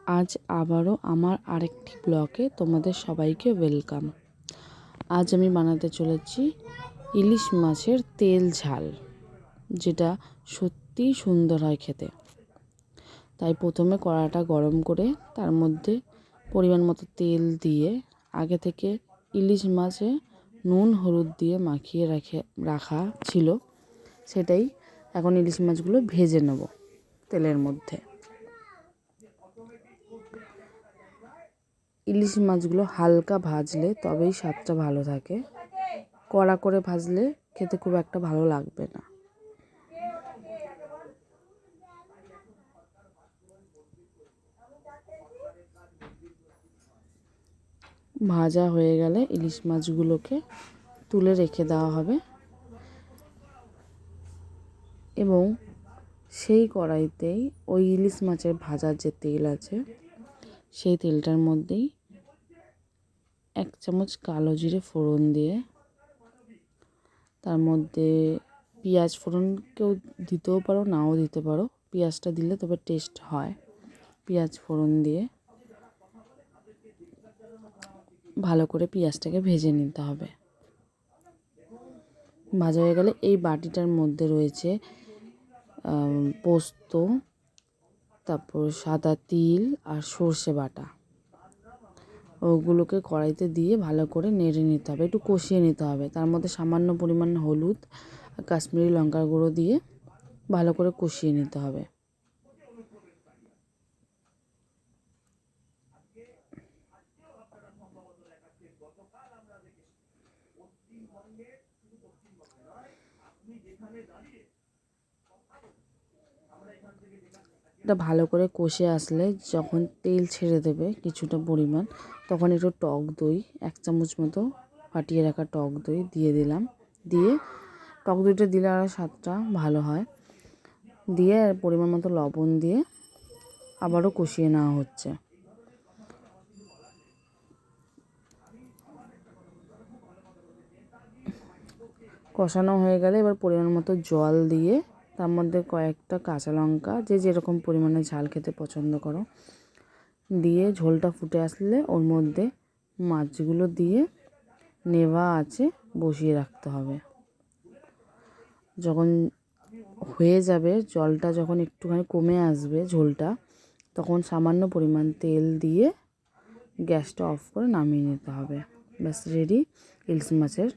আজ আবারও আমার আরেকটি ব্লগে তোমাদের সবাইকে ওয়েলকাম। আজ আমি বানাতে চলেছি ইলিশ মাছের তেল ঝাল, যেটা সত্যিই সুন্দর হয় খেতে। তাই প্রথমে কড়াটা গরম করে তার মধ্যে পরিমাণ মতো তেল দিয়ে আগে থেকে ইলিশ মাছে নুন হলুদ দিয়ে মাখিয়ে রাখা ছিল, সেটাই এখন ইলিশ মাছগুলো ভেজে নেব তেলের মধ্যে। ইলিশ মাছগুলো হালকা ভাজলে তবেই স্বাদটা ভালো থাকে, কড়া করে ভাজলে খেতে খুব একটা ভালো লাগবে না। ভাজা হয়ে গেলে ইলিশ মাছগুলোকে তুলে রেখে দেওয়া হবে এবং সেই কড়াইতেই ওই ইলিশ মাছের ভাজার যে তেল আছে সেই তেলটার মধ্যেই 1 চামচ কালো জিরে ফোড়ন দিয়ে তার মধ্যে পেঁয়াজ ফোড়ন কেউ দিতেও পারো, নাও দিতে পারো। পেঁয়াজটা দিলে তবে টেস্ট হয়। পেঁয়াজ ফোড়ন দিয়ে ভালো করে পেঁয়াজটাকে ভেজে নিতে হবে। ভাজা হয়ে গেলে এই বাটিটার মধ্যে রয়েছে পোস্ত, তারপর সাদা তিল আর সর্ষে বাটা। ওগুলোকে কড়াইতে দিয়ে ভালো করে নেড়ে নিতে হবে, একটু কষিয়ে নিতে হবে। তার মধ্যে সামান্য পরিমাণ হলুদ আর কাশ্মীরি লঙ্কার গুঁড়ো দিয়ে ভালো করে কষিয়ে নিতে হবে। এটা ভালো করে কষে আসলে যখন তেল ছেড়ে দেবে কিছুটা পরিমাণ, তখন একটু টক দই 1 চামচ মতো ফাটিয়ে রাখা টক দই দিয়ে দিলাম। দিয়ে টক দইটা দিলে আরও স্বাদটা ভালো হয়। দিয়ে পরিমাণ মতো লবণ দিয়ে আবারও কষিয়ে নেওয়া হচ্ছে। কষানো হয়ে গেলে এবার পরিমাণ মতো জল দিয়ে তার মধ্যে কয়েকটা কাঁচা লঙ্কা, যে যেরকম পরিমাণে ঝাল খেতে পছন্দ করো, দিয়ে ঝোলটা ফুটে আসলে ওর মধ্যে মাছগুলো দিয়ে নেওয়া আছে বসিয়ে রাখতে হবে। যখন হয়ে যাবে, জলটা যখন একটুখানি কমে আসবে ঝোলটা, তখন সামান্য পরিমাণ তেল দিয়ে গ্যাসটা অফ করে নামিয়ে নিতে হবে। ব্যাস রেডি ইলিশ মাছের